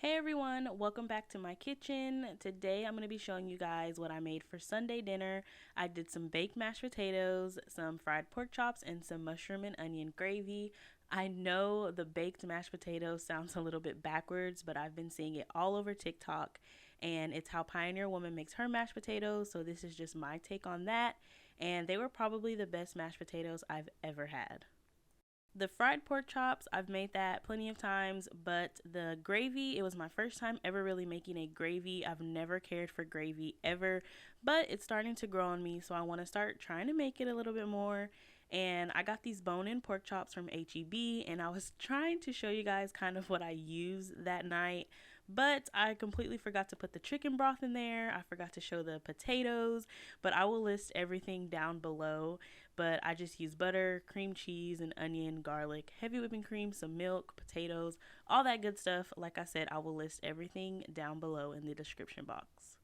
Hey everyone, welcome back to my kitchen. Today I'm going to be showing you guys what I made for Sunday dinner. I did some baked mashed potatoes, some fried pork chops, and some mushroom and onion gravy. I know the baked mashed potatoes sounds a little bit backwards, but I've been seeing it all over TikTok, and it's how Pioneer Woman makes her mashed potatoes, so this is just my take on that, and they were probably the best mashed potatoes I've ever had. The fried pork chops, I've made that plenty of times, but the gravy, it was my first time ever really making a gravy. I've never cared for gravy ever, but it's starting to grow on me, so I want to start trying to make it a little bit more. And I got these bone-in pork chops from HEB, and I was trying to show you guys kind of what I used that night, but I completely forgot to put the chicken broth in there. I forgot to show the potatoes, but I will list everything down below. But I just use butter, cream cheese, and onion, garlic, heavy whipping cream, some milk, potatoes, all that good stuff. Like I said, I will list everything down below in the description box.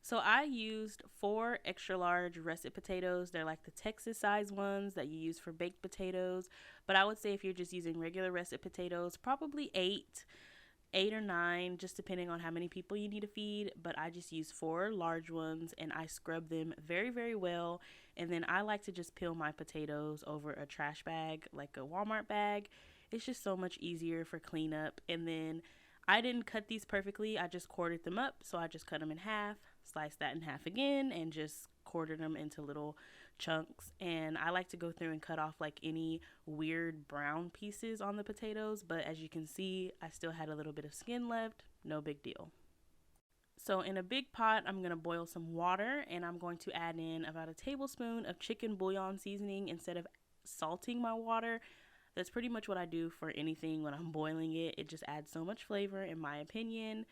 So I used 4 extra large russet potatoes. They're like the Texas size ones that you use for baked potatoes. But I would say if you're just using regular russet potatoes, probably 8 or 9, just depending on how many people you need to feed. But I just use 4 large ones and I scrub them very, very well. And then I like to just peel my potatoes over a trash bag, like a Walmart bag. It's just so much easier for cleanup. And then I didn't cut these perfectly, I just quartered them up. So I just cut them in half, sliced that in half again, and just quartered them into little chunks. And I like to go through and cut off like any weird brown pieces on the potatoes, but as you can see, I still had a little bit of skin left. No big deal. So in a big pot, I'm going to boil some water, and I'm going to add in about a tablespoon of chicken bouillon seasoning instead of salting my water. That's pretty much what I do for anything when I'm boiling it. It just adds so much flavor in my opinion,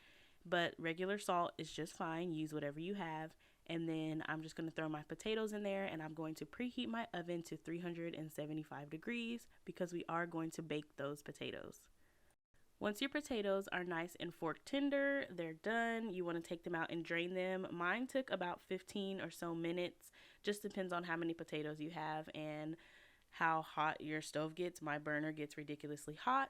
but regular salt is just fine. Use whatever you have. And then I'm just going to throw my potatoes in there, and I'm going to preheat my oven to 375 degrees because we are going to bake those potatoes. Once your potatoes are nice and fork tender, they're done. You want to take them out and drain them. Mine took about 15 or so minutes. Just depends on how many potatoes you have and how hot your stove gets. My burner gets ridiculously hot,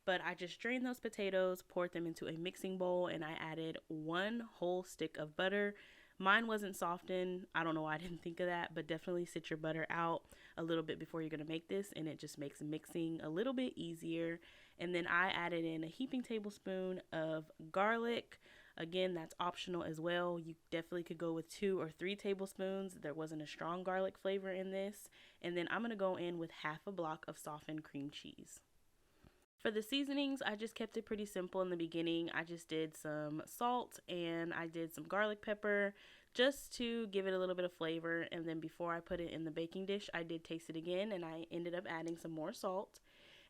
but I just drained those potatoes, poured them into a mixing bowl, and I added 1 whole stick of butter. Mine wasn't softened. I don't know why I didn't think of that, but definitely sit your butter out a little bit before you're going to make this, and it just makes mixing a little bit easier. And then I added in a heaping tablespoon of garlic. Again, that's optional as well. You definitely could go with 2 or 3 tablespoons. There wasn't a strong garlic flavor in this. And then I'm going to go in with half a block of softened cream cheese. For the seasonings, I just kept it pretty simple in the beginning. I just did some salt and I did some garlic pepper just to give it a little bit of flavor. And then before I put it in the baking dish, I did taste it again and I ended up adding some more salt.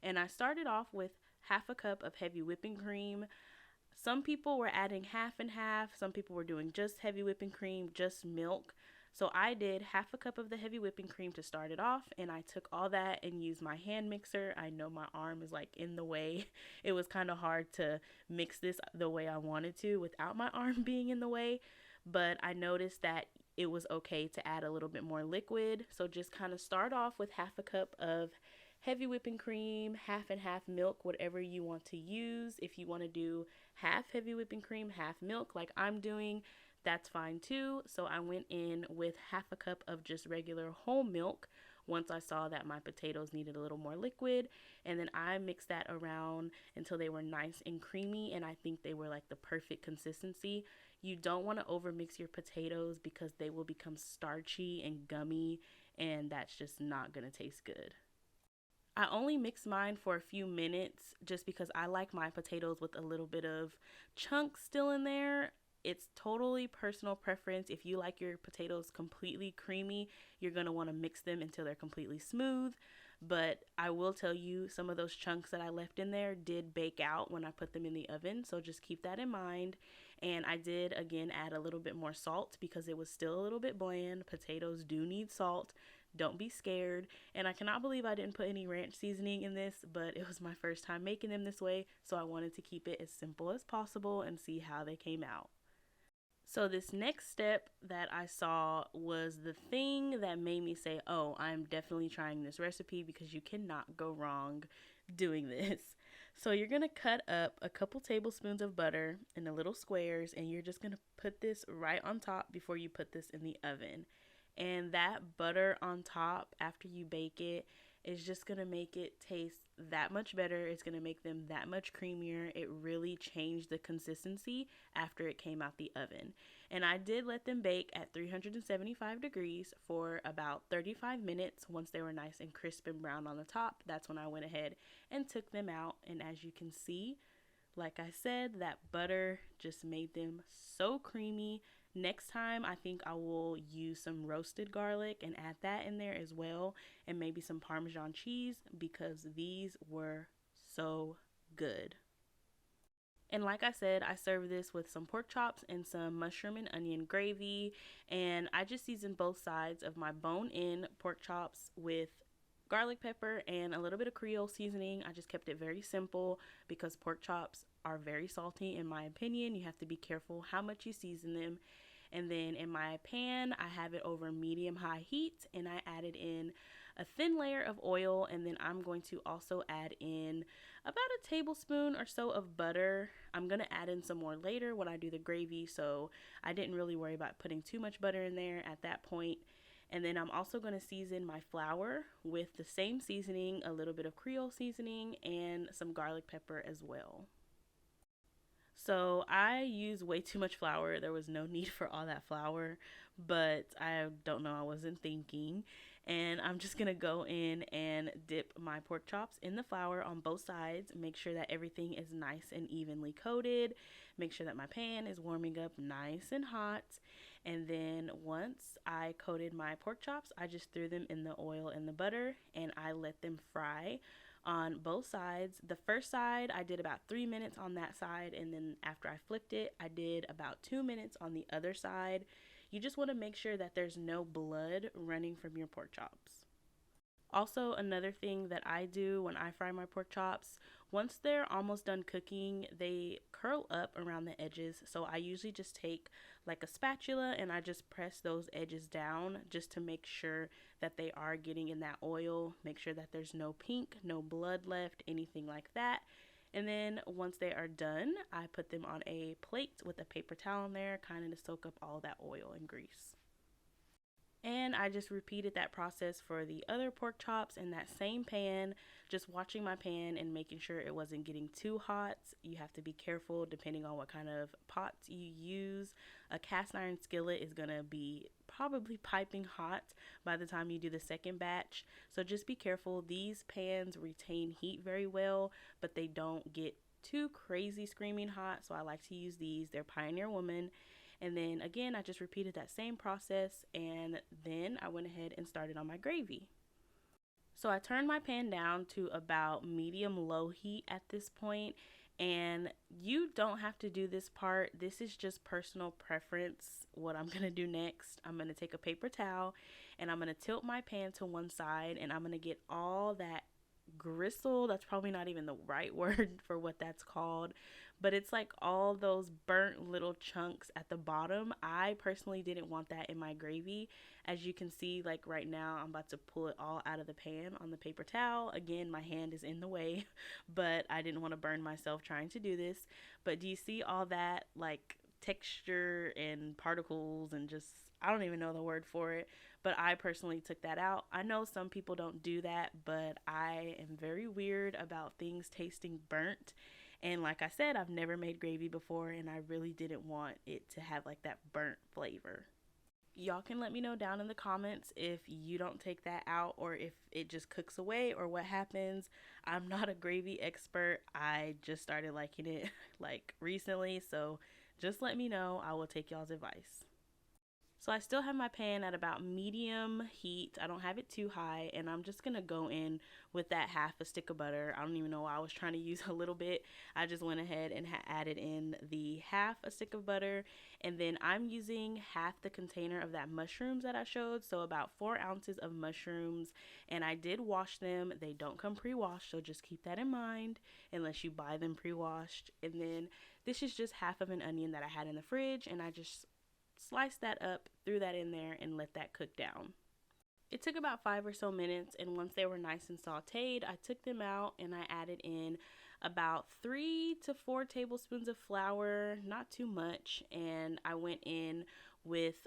And I started off with half a cup of heavy whipping cream. Some people were adding half and half. Some people were doing just heavy whipping cream, just milk. So I did half a cup of the heavy whipping cream to start it off, and I took all that and used my hand mixer. I know my arm is like in the way. It was kind of hard to mix this the way I wanted to without my arm being in the way, but I noticed that it was okay to add a little bit more liquid. So just kind of start off with half a cup of heavy whipping cream, half and half milk, whatever you want to use. If you want to do half heavy whipping cream, half milk like I'm doing, that's fine too. So I went in with half a cup of just regular whole milk once I saw that my potatoes needed a little more liquid, and then I mixed that around until they were nice and creamy, and I think they were like the perfect consistency. You don't want to overmix your potatoes because they will become starchy and gummy, and that's just not going to taste good. I only mix mine for a few minutes just because I like my potatoes with a little bit of chunks still in there. It's totally personal preference. If you like your potatoes completely creamy, you're going to want to mix them until they're completely smooth. But I will tell you, some of those chunks that I left in there did bake out when I put them in the oven. So just keep that in mind. And I did, again, add a little bit more salt because it was still a little bit bland. Potatoes do need salt. Don't be scared. And I cannot believe I didn't put any ranch seasoning in this, but it was my first time making them this way, so I wanted to keep it as simple as possible and see how they came out. So this next step that I saw was the thing that made me say, oh, I'm definitely trying this recipe because you cannot go wrong doing this. So you're going to cut up a couple tablespoons of butter in the little squares, and you're just going to put this right on top before you put this in the oven. And that butter on top after you bake it is just going to make it taste that much better. It's going to make them that much creamier. It really changed the consistency after it came out the oven. And I did let them bake at 375 degrees for about 35 minutes. Once they were nice and crisp and brown on the top, that's when I went ahead and took them out. And as you can see, like I said, that butter just made them so creamy. Next time, I think I will use some roasted garlic and add that in there as well, and maybe some Parmesan cheese, because these were so good. And like I said, I serve this with some pork chops and some mushroom and onion gravy. And I just seasoned both sides of my bone-in pork chops with garlic pepper and a little bit of Creole seasoning. I just kept it very simple because pork chops are very salty in my opinion. You have to be careful how much you season them. And then in my pan, I have it over medium-high heat, and I added in a thin layer of oil, and then I'm going to also add in about a tablespoon or so of butter. I'm going to add in some more later when I do the gravy, so I didn't really worry about putting too much butter in there at that point. And then I'm also going to season my flour with the same seasoning, a little bit of Creole seasoning, and some garlic pepper as well. So I use way too much flour. There was no need for all that flour, but I don't know, I wasn't thinking. And I'm just gonna go in and dip my pork chops in the flour on both sides. Make sure that everything is nice and evenly coated. Make sure that my pan is warming up nice and hot. And then once I coated my pork chops, I just threw them in the oil and the butter, and I let them fry on both sides. The first side, I did about 3 minutes on that side, and then after I flipped it, I did about 2 minutes on the other side. You just want to make sure that there's no blood running from your pork chops. Also, another thing that I do when I fry my pork chops, once they're almost done cooking, they curl up around the edges. So I usually just take like a spatula and I just press those edges down just to make sure that they are getting in that oil. Make sure that there's no pink, no blood left, anything like that. And then once they are done, I put them on a plate with a paper towel in there, kind of to soak up all that oil and grease. And I just repeated that process for the other pork chops in that same pan, just watching my pan and making sure it wasn't getting too hot. You have to be careful depending on what kind of pots you use. A cast iron skillet is going to be probably piping hot by the time you do the second batch. So just be careful. These pans retain heat very well, but they don't get too crazy screaming hot. So I like to use these. They're Pioneer Woman. And then again, I just repeated that same process, and then I went ahead and started on my gravy. So I turned my pan down to about medium-low heat at this point, and you don't have to do this part. This is just personal preference. What I'm going to do next, I'm going to take a paper towel, and I'm going to tilt my pan to one side, and I'm going to get all that gristle. That's probably not even the right word for what that's called, but it's like all those burnt little chunks at the bottom. I personally didn't want that in my gravy. As you can see, like right now, I'm about to pull it all out of the pan on the paper towel. Again, my hand is in the way, but I didn't want to burn myself trying to do this. But do you see all that like texture and particles and just, I don't even know the word for it, but I personally took that out. I know some people don't do that, but I am very weird about things tasting burnt. And like I said, I've never made gravy before, and I really didn't want it to have like that burnt flavor. Y'all can let me know down in the comments if you don't take that out or if it just cooks away or what happens. I'm not a gravy expert. I just started liking it like recently, so just let me know. I will take y'all's advice. So I still have my pan at about medium heat. I don't have it too high, and I'm just going to go in with that half a stick of butter. I don't even know why I was trying to use a little bit. I just went ahead and added in the half a stick of butter, and then I'm using half the container of that mushrooms that I showed, so about 4 ounces of mushrooms, and I did wash them. They don't come pre-washed, so just keep that in mind unless you buy them pre-washed. And then this is just half of an onion that I had in the fridge, and I just sliced that up, threw that in there, and let that cook down. It took about 5 or so minutes, and once they were nice and sauteed, I took them out and I added in about 3 to 4 tablespoons of flour, not too much, and I went in with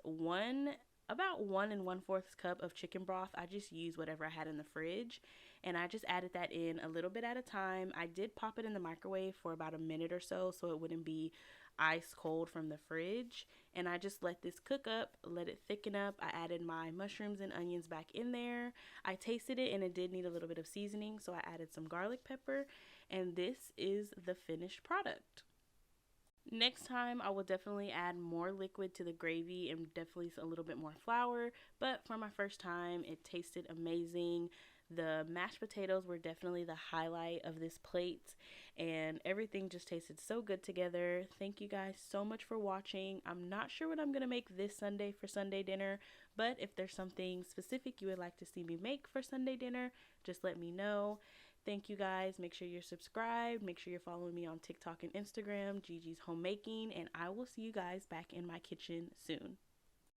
about 1 1/4 cup of chicken broth. I just used whatever I had in the fridge, and I just added that in a little bit at a time. I did pop it in the microwave for about a minute or so it wouldn't be ice cold from the fridge, and I just let this cook up, let it thicken up. I added my mushrooms and onions back in there. I tasted it and it did need a little bit of seasoning, so I added some garlic pepper, and this is the finished product. Next time, I will definitely add more liquid to the gravy and definitely a little bit more flour. But for my first time, it tasted amazing. The mashed potatoes were definitely the highlight of this plate, and everything just tasted so good together. Thank you guys so much for watching. I'm not sure what I'm going to make this Sunday for Sunday dinner, but if there's something specific you would like to see me make for Sunday dinner, just let me know. Thank you guys. Make sure you're subscribed. Make sure you're following me on TikTok and Instagram, Gigi's Homemaking, and I will see you guys back in my kitchen soon.